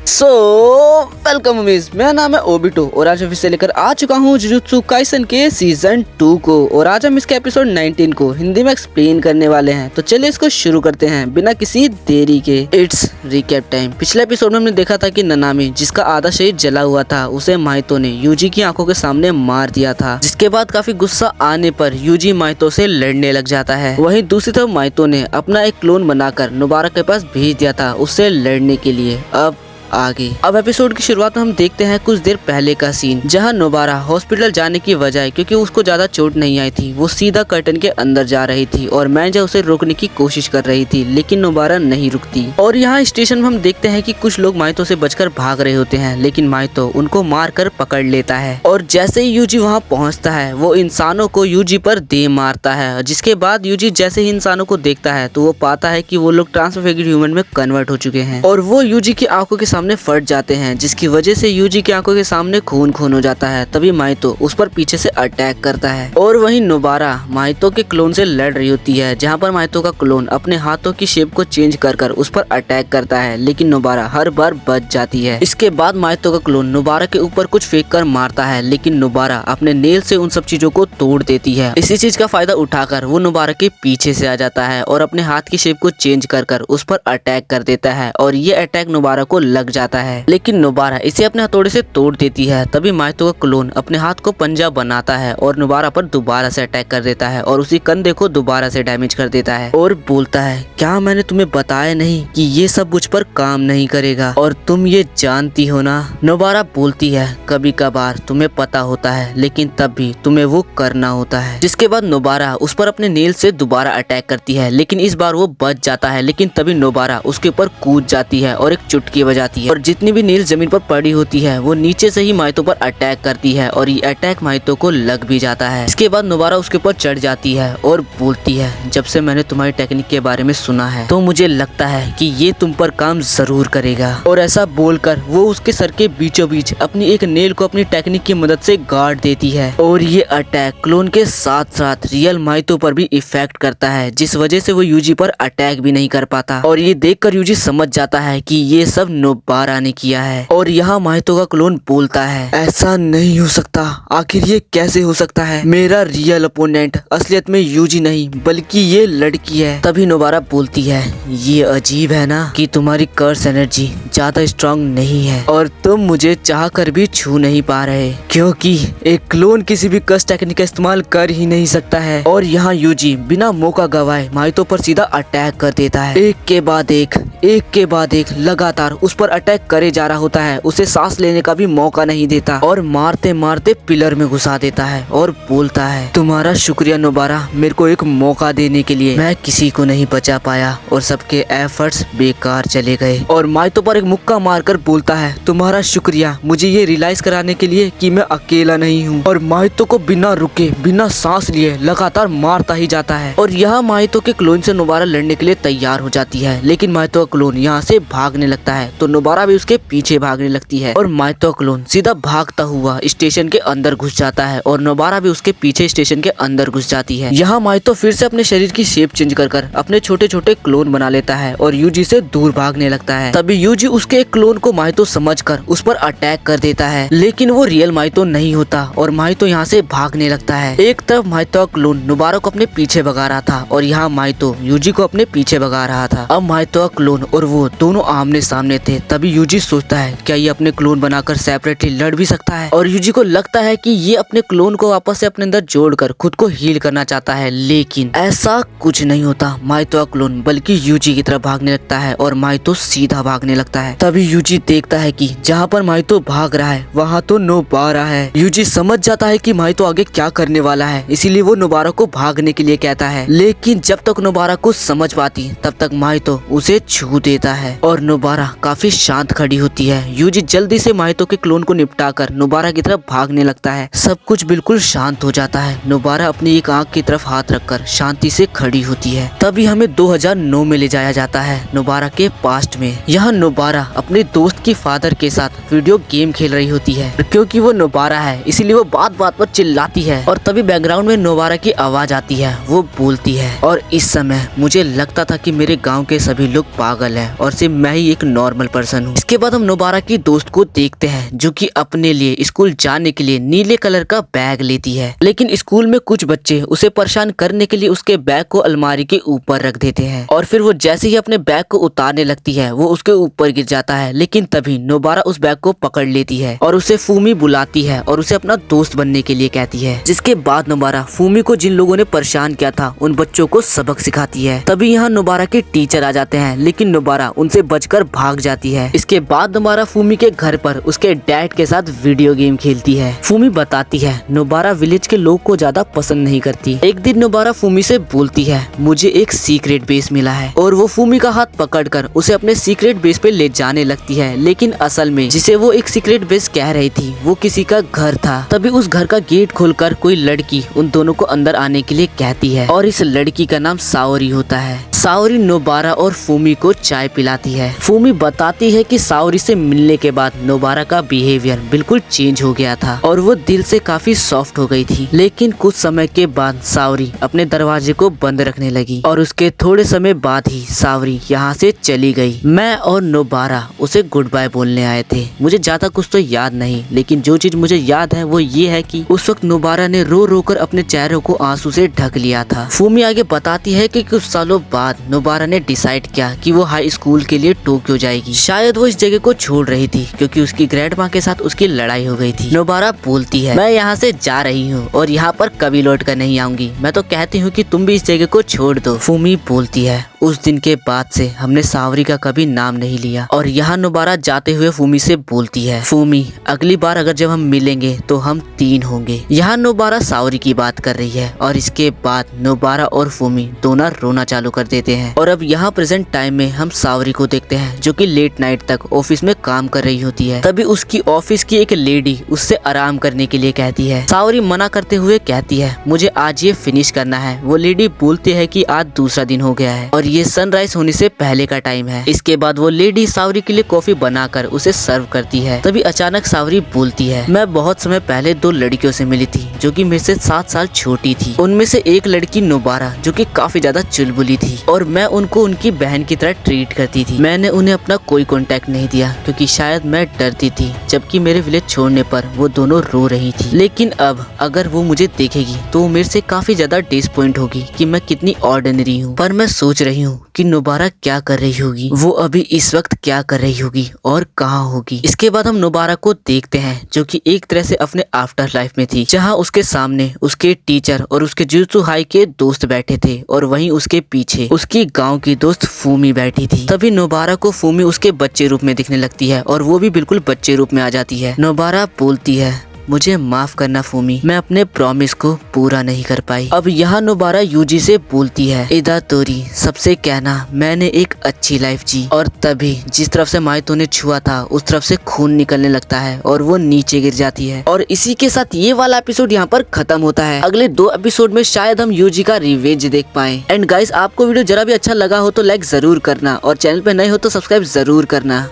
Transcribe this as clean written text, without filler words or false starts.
So welcome Amy's, मेरा नाम है ओबिटो और आज मैं फिर से लेकर आ चुका हूँ जुजुत्सु काइसन के सीजन 2 को। और आज हम इसके एपिसोड 19 को हिंदी में एक्सप्लेन करने वाले हैं। तो चलिए इसको शुरू करते हैं बिना किसी देरी के। It's recap time. पिछले एपिसोड में हमने देखा था कि ननामी, जिसका आधा शरीर जला हुआ था, उसे माइतो ने यूजी की आंखों के सामने मार दिया था, जिसके बाद काफी गुस्सा आने पर यूजी माइतो से लड़ने लग जाता है। वहीं दूसरी तरफ माइतो ने अपना एक क्लोन बनाकर नोबारा के पास भेज दिया था उससे लड़ने के लिए। अब एपिसोड की शुरुआत में हम देखते हैं कुछ देर पहले का सीन, जहां नोबारा हॉस्पिटल जाने की बजाय, क्योंकि उसको ज्यादा चोट नहीं आई थी, वो सीधा कर्टन के अंदर जा रही थी और मैंजा उसे रोकने की कोशिश कर रही थी, लेकिन नोबारा नहीं रुकती। और यहाँ स्टेशन में हम देखते हैं कि कुछ लोग माइतो से बचकर भाग रहे होते हैं, लेकिन माइतो उनको मार कर पकड़ लेता है। और जैसे ही यूजी वहाँ पहुँचता है, वो इंसानों को यूजी पर दे मारता है, जिसके बाद यूजी जैसे ही इंसानों को देखता है तो वो पाता है कि वो लोग ट्रांसफिगर्ड ह्यूमन में कन्वर्ट हो चुके हैं और वो यूजी की आंखों के सामने फट जाते हैं, जिसकी वजह से यूजी की आंखों के सामने खून हो जाता है। तभी माइतो उस पर पीछे से अटैक करता है और वहीं नोबारा माइतो के क्लोन से लड़ रही होती है, जहां पर माइतो का क्लोन अपने हाथों की शेप को चेंज कर उस पर अटैक करता है, लेकिन नोबारा हर बार बच जाती है। इसके बाद माइतो का क्लोन नोबारा के ऊपर कुछ फेंक कर मारता है, लेकिन नोबारा अपने नेल से उन सब चीजों को तोड़ देती है। इसी चीज का फायदा उठाकर वो नोबारा के पीछे से आ जाता है और अपने हाथ की शेप को चेंज कर उस पर अटैक कर देता है और ये अटैक नोबारा को लग जाता है, लेकिन नोबारा इसे अपने हथौड़े से तोड़ देती है। तभी माइतो का क्लोन अपने हाथ को पंजा बनाता है और नोबारा पर दोबारा से अटैक कर देता है और उसी कंधे को दोबारा से डैमेज कर देता है और बोलता है, क्या मैंने तुम्हें बताया नहीं कि ये सब मुझ पर काम नहीं करेगा और तुम ये जानती हो ना। नोबारा बोलती है, कभी कभार तुम्हें पता होता है, लेकिन तब भी तुम्हें वो करना होता है। जिसके बाद नोबारा उस पर अपने नेल से दोबारा अटैक करती है, लेकिन इस बार वो बच जाता है, लेकिन तभी नोबारा उसके ऊपर कूद जाती है और एक चुटकी बजाती है और जितनी भी नील जमीन पर पड़ी होती है वो नीचे से ही माइतो पर अटैक करती है और ये अटैक माइतो को लग भी जाता है। इसके बाद नोबारा उसके ऊपर चढ़ जाती है और बोलती है, जब से मैंने तुम्हारी टेक्निक के बारे में सुना है तो मुझे लगता है कि ये तुम पर काम जरूर करेगा। और ऐसा बोलकर वो उसके सर के बीचों बीच अपनी एक नेल को अपनी टेक्निक की मदद से गाड़ देती है और ये अटैक क्लोन के साथ साथ रियल माइतो पर भी इफेक्ट करता है, जिस वजह से वो यूजी पर अटैक भी नहीं कर पाता। और ये देखकर यूजी समझ जाता है कि ये सब नोबारा ने किया है। और यहाँ माइतो का क्लोन बोलता है, ऐसा नहीं हो सकता, आखिर ये कैसे हो सकता है? मेरा रियल अपोनेंट असलियत में यूजी नहीं बल्कि ये लड़की है। तभी नोबारा बोलती है, ये अजीब है ना कि तुम्हारी कर्स एनर्जी ज्यादा स्ट्रांग नहीं है और तुम मुझे चाह कर भी छू नहीं पा रहे, क्योंकि एक क्लोन किसी भी कर्स टेक्निक का इस्तेमाल कर ही नहीं सकता है। और यहाँ यूजी बिना मौका गवाए माइतो पर सीधा अटैक कर देता है। एक के बाद एक लगातार उस पर अटैक करे जा रहा होता है, उसे सांस लेने का भी मौका नहीं देता और मारते मारते पिलर में घुसा देता है और बोलता है, तुम्हारा शुक्रिया नोबारा, मेरे को एक मौका देने के लिए। मैं किसी को नहीं बचा पाया और सबके एफर्ट्स बेकार चले गए। और माइतो पर एक मुक्का मारकर बोलता है, तुम्हारा शुक्रिया मुझे ये रियलाइज कराने के लिए कि मैं अकेला नहीं हूँ। और माइतो को बिना रुके बिना सांस लिए लगातार मारता ही जाता है। और यहाँ माइतो के क्लोन से नोबारा लड़ने के लिए तैयार हो जाती है, लेकिन माइतो का क्लोन यहाँ से भागने लगता है तो नोबारा भी उसके पीछे भागने लगती है और माइतो क्लोन सीधा भागता हुआ स्टेशन के अंदर घुस जाता है और नोबारा भी उसके पीछे स्टेशन के अंदर घुस जाती है। यहाँ माइतो फिर से अपने शरीर की शेप चेंज कर अपने छोटे छोटे क्लोन बना लेता है और यूजी से दूर भागने लगता है। तभी यूजी उसके एक क्लोन को माइतो समझकर उस पर अटैक कर देता है, लेकिन वो रियल माइतो नहीं होता और माइतो यहाँ से भागने लगता है। एक तरफ माइतो क्लोन नोबारा को अपने पीछे भगा रहा था और यहाँ माइतो यूजी को अपने पीछे भगा रहा था। अब माइतो क्लोन और वो दोनों आमने सामने थे। तभी यूजी सोचता है, क्या ये अपने क्लोन बनाकर सेपरेटली लड़ भी सकता है? और यूजी को लगता है कि ये अपने क्लोन को वापस से अपने अंदर जोड़कर खुद को हील करना चाहता है, लेकिन ऐसा कुछ नहीं होता। माइतो क्लोन बल्कि यूजी की तरफ भागने लगता है और माइतो सीधा भागने लगता है। तभी यूजी देखता है कि जहाँ पर माइतो भाग रहा है वहाँ तो नोबारा है। यूजी समझ जाता है कि माइतो आगे क्या करने वाला है, इसीलिए वो नोबारा को भागने के लिए कहता है, लेकिन जब तक नोबारा को समझ पाती तब तक माइतो उसे छू देता है और नोबारा काफी शांत खड़ी होती है। यूजी जल्दी से माइतो के क्लोन को निपटाकर नोबारा की तरफ भागने लगता है। सब कुछ बिल्कुल शांत हो जाता है। नोबारा अपनी एक आंख की तरफ हाथ रखकर शांति से खड़ी होती है। तभी हमें 2009 में ले जाया जाता है, नोबारा के पास्ट में। यहाँ नोबारा अपने दोस्त की फादर के साथ वीडियो गेम खेल रही होती है। क्योंकि वो नोबारा है इसीलिए वो बात बात पर चिल्लाती है और तभी बैकग्राउंड में नोबारा की आवाज आती है। वो बोलती है, और इस समय मुझे लगता था कि मेरे गाँव के सभी लोग पागल है और सिर्फ मैं ही एक नॉर्मल पर्सन पर्सन हूँ। इसके बाद हम नोबारा की दोस्त को देखते हैं जो कि अपने लिए स्कूल जाने के लिए नीले कलर का बैग लेती है, लेकिन स्कूल में कुछ बच्चे उसे परेशान करने के लिए उसके बैग को अलमारी के ऊपर रख देते हैं और फिर वो जैसे ही अपने बैग को उतारने लगती है वो उसके ऊपर गिर जाता है। लेकिन तभी नोबारा उस बैग को पकड़ लेती है और उसे फूमी बुलाती है और उसे अपना दोस्त बनने के लिए कहती है। जिसके बाद नोबारा फूमी को जिन लोगों ने परेशान किया था उन बच्चों को सबक सिखाती है। तभी यहाँ नोबारा के टीचर आ जाते हैं, लेकिन नोबारा उनसे बचकर भाग जाती है। इसके बाद नोबारा फूमी के घर पर उसके डैड के साथ वीडियो गेम खेलती है। फूमी बताती है नोबारा विलेज के लोग को ज्यादा पसंद नहीं करती। एक दिन नोबारा फूमी से बोलती है मुझे एक सीक्रेट बेस मिला है और वो फूमी का हाथ पकड़कर उसे अपने सीक्रेट बेस पे ले जाने लगती है। लेकिन असल में जिसे वो एक सीक्रेट बेस कह रही थी वो किसी का घर था। तभी उस घर का गेट खोलकर कोई लड़की उन दोनों को अंदर आने के लिए कहती है और इस लड़की का नाम साओरी होता है। साओरी नोबारा और फूमी को चाय पिलाती है। फूमी बताती है कि साओरी से मिलने के बाद नोबारा का बिहेवियर बिल्कुल चेंज हो गया था और वो दिल से काफी सॉफ्ट हो गई थी। लेकिन कुछ समय के बाद साओरी अपने दरवाजे को बंद रखने लगी और उसके थोड़े समय बाद ही साओरी यहाँ से चली गई। मैं और नोबारा उसे गुड बाय बोलने आए थे। मुझे ज्यादा कुछ तो याद नहीं, लेकिन जो चीज मुझे याद है वो ये है कि उस वक्त नोबारा ने रो रो कर अपने चेहरे को आंसू से ढक लिया था। फूमी आगे बताती है कि कुछ सालों बाद नोबारा ने डिसाइड किया कि वो हाई स्कूल के लिए टोक्यो जाएगी। शायद वो इस जगह को छोड़ रही थी क्योंकि उसकी ग्रैंडमा के साथ उसकी लड़ाई हो गई थी। नोबारा बोलती है मैं यहाँ से जा रही हूँ और यहाँ पर कभी लौट कर नहीं आऊंगी। मैं तो कहती हूँ कि तुम भी इस जगह को छोड़ दो। फूमी बोलती है उस दिन के बाद से हमने सावरी का कभी नाम नहीं लिया। और यहाँ नोबारा जाते हुए फूमी से बोलती है फूमी अगली बार अगर जब हम मिलेंगे तो हम 3 होंगे। यहाँ नोबारा सावरी की बात कर रही है और इसके बाद नोबारा और फूमी दोनों रोना चालू कर देते हैं। और अब यहाँ प्रेजेंट टाइम में हम सावरी को देखते हैं जो कि लेट नाइट तक ऑफिस में काम कर रही होती है। तभी उसकी ऑफिस की एक लेडी उससे आराम करने के लिए कहती है। सावरी मना करते हुए कहती है मुझे आज ये फिनिश करना है। वो लेडी बोलती है कि आज दूसरा दिन हो गया है और ये सनराइज होने से पहले का टाइम है। इसके बाद वो लेडी सावरी के लिए कॉफी बनाकर उसे सर्व करती है। तभी अचानक सावरी बोलती है मैं बहुत समय पहले 2 लड़कियों से मिली थी जो कि मेरे से 7 साल छोटी थी। उनमें से एक लड़की नोबारा जो कि काफी ज्यादा चुलबुली थी और मैं उनको उनकी बहन की तरह ट्रीट करती थी। मैंने उन्हें अपना कोई कांटेक्ट नहीं दिया क्योंकि शायद मैं डरती थी। जबकि मेरे विलेज छोड़ने पर वो दोनों रो रही थी। लेकिन अब अगर वो मुझे देखेगी तो वो मेरे से काफी ज्यादा डिसअपॉइंट होगी कि मैं कितनी ऑर्डिनरी हूँ। पर मैं सोच रही हूँ कि नोबारा क्या कर रही होगी, वो अभी इस वक्त क्या कर रही होगी और कहाँ होगी। इसके बाद हम नोबारा को देखते हैं जो कि एक तरह से अपने आफ्टर लाइफ में थी, जहाँ उसके सामने उसके टीचर और उसके जुजुत्सु हाई के दोस्त बैठे थे और वहीं उसके पीछे उसकी गांव की दोस्त फूमी बैठी थी। तभी नोबारा को फूमी उसके बच्चे रूप में दिखने लगती है और वो भी बिल्कुल बच्चे रूप में आ जाती है। नोबारा बोलती है मुझे माफ करना फूमी, मैं अपने प्रॉमिस को पूरा नहीं कर पाई। अब यहाँ नोबारा यूजी से बोलती है इदा तोरी सबसे कहना मैंने एक अच्छी लाइफ जी। और तभी जिस तरफ से माइतो ने छुआ था उस तरफ से खून निकलने लगता है और वो नीचे गिर जाती है। और इसी के साथ ये वाला एपिसोड यहाँ पर खत्म होता है। अगले 2 एपिसोड में शायद हम यूजी का रिवेंज देख पाए। एंड गाइस आपको वीडियो जरा भी अच्छा लगा हो तो लाइक जरूर करना और चैनल पे नए हो तो सब्सक्राइब जरूर करना।